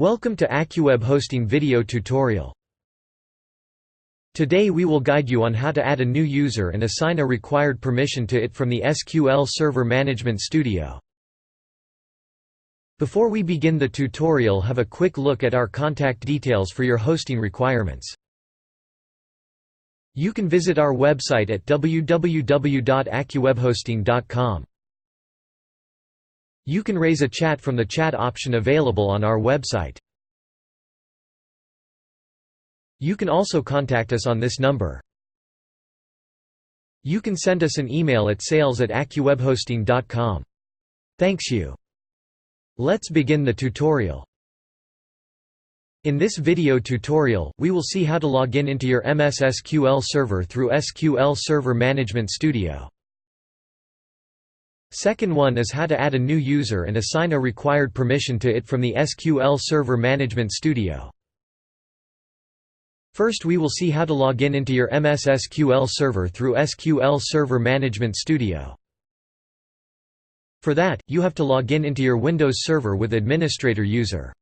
Welcome to AccuWeb Hosting video tutorial. Today we will guide you on how to add a new user and assign a required permission to it from the SQL Server Management Studio. Before we begin the tutorial, have a quick look at our contact details for your hosting requirements. You can visit our website at www.accuwebhosting.com. You can raise a chat from the chat option available on our website. You can also contact us on this number. You can send us an email at sales@accuwebhosting.com. Thanks you. Let's begin the tutorial. In this video tutorial, we will see how to log in into your MS SQL Server through SQL Server Management Studio. Second one is how to add a new user and assign a required permission to it from the SQL Server Management Studio. First we will see how to log in into your MS SQL Server through SQL Server Management Studio. For that, you have to log in into your Windows Server with administrator user.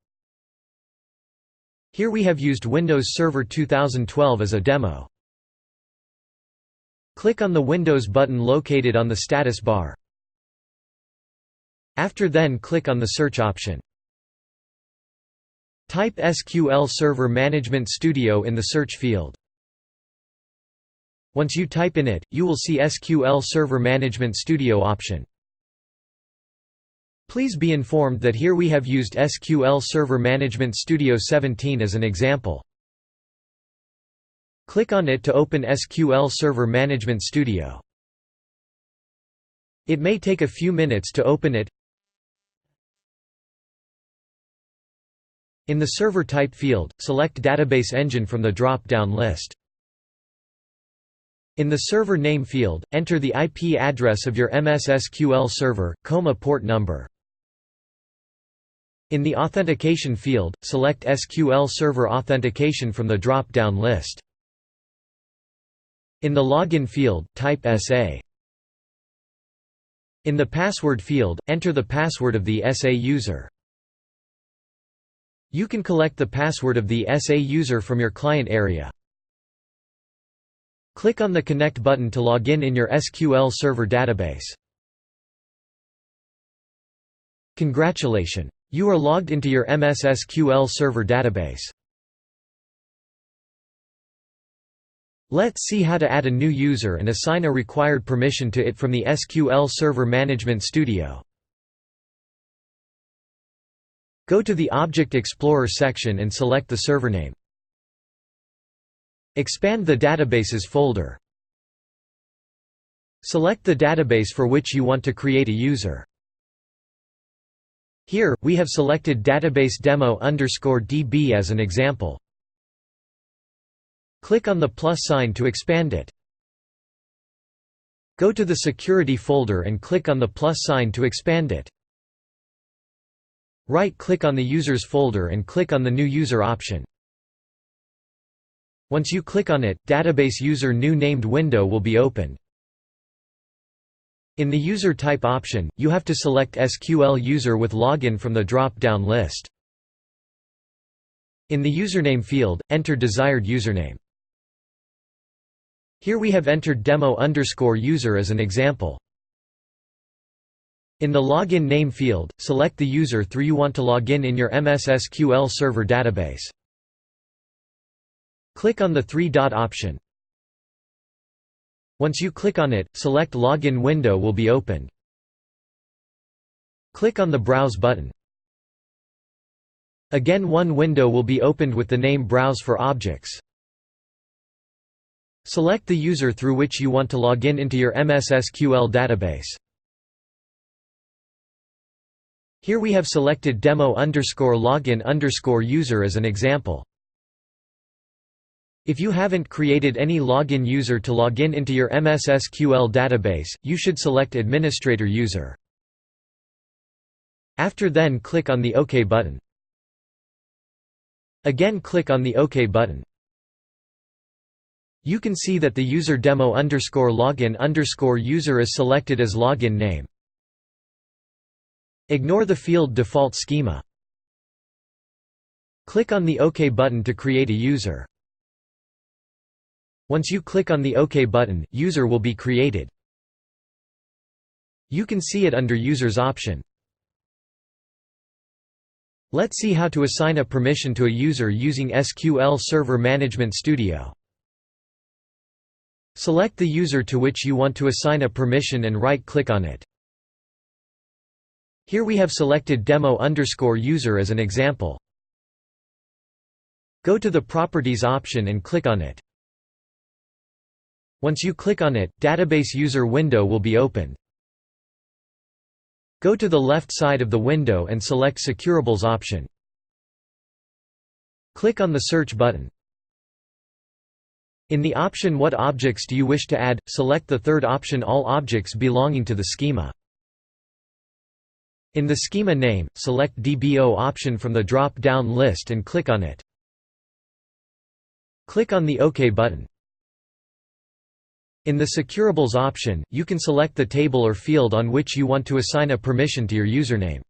Here we have used Windows Server 2012 as a demo. Click on the Windows button located on the status bar. After then click on the search option. Type SQL Server Management Studio in the search field. Once you type in it, you will see SQL Server Management Studio option. Please be informed that here we have used SQL Server Management Studio 17 as an example. Click on it to open SQL Server Management Studio. It may take a few minutes to open it. In the server type field, select Database Engine from the drop-down list. In the server name field, enter the IP address of your MS SQL Server, port number. In the authentication field, select SQL Server Authentication from the drop-down list. In the login field, type SA. In the password field, enter the password of the SA user. You can collect the password of the SA user from your client area. Click on the Connect button to log in your SQL Server database. Congratulations! You are logged into your MS SQL Server database. Let's see how to add a new user and assign a required permission to it from the SQL Server Management Studio. Go to the Object Explorer section and select the server name. Expand the Databases folder. Select the database for which you want to create a user. Here, we have selected database demo_DB as an example. Click on the plus sign to expand it. Go to the Security folder and click on the plus sign to expand it. Right-click on the Users folder and click on the New User option. Once you click on it, Database User New Named window will be opened. In the User Type option, you have to select SQL User with Login from the drop-down list. In the Username field, enter desired username. Here we have entered demo_user as an example. In the Login Name field, select the user through you want to log in your MS SQL Server database. Click on the three-dot option. Once you click on it, select Login window will be opened. Click on the Browse button. Again, one window will be opened with the name Browse for Objects. Select the user through which you want to log in into your MS SQL database. Here we have selected demo_login_user as an example. If you haven't created any login user to log in into your MS SQL database, you should select administrator user. After then click on the OK button. Again click on the OK button. You can see that the user demo_login_user is selected as login name. Ignore the field default schema. Click on the OK button to create a user. Once you click on the OK button, user will be created. You can see it under Users option. Let's see how to assign a permission to a user using SQL Server Management Studio. Select the user to which you want to assign a permission and right-click on it. Here we have selected demo_user as an example. Go to the Properties option and click on it. Once you click on it, Database User window will be opened. Go to the left side of the window and select Securables option. Click on the Search button. In the option What objects do you wish to add, select the third option All objects belonging to the schema. In the schema name, select DBO option from the drop-down list and click on it. Click on the OK button. In the Securables option, you can select the table or field on which you want to assign a permission to your username.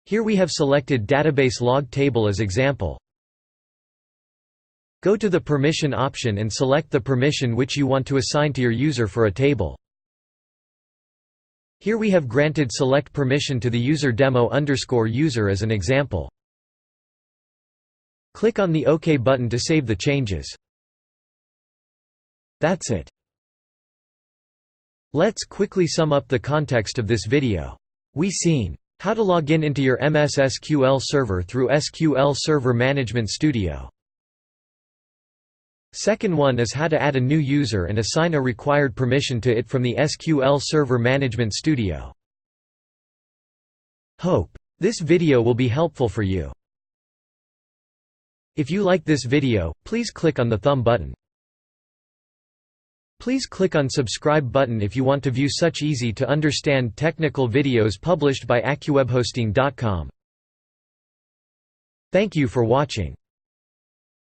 Here we have selected Database Log Table as example. Go to the Permission option and select the permission which you want to assign to your user for a table. Here we have granted select permission to the user demo_user as an example. Click on the OK button to save the changes. That's it. Let's quickly sum up the context of this video. We seen how to log in into your MS SQL Server through SQL Server Management Studio. Second one is how to add a new user and assign a required permission to it from the SQL Server Management Studio. Hope this video will be helpful for you. If you like this video, please click on the thumb button. Please click on subscribe button if you want to view such easy to understand technical videos published by AccuWebHosting.com. Thank you for watching.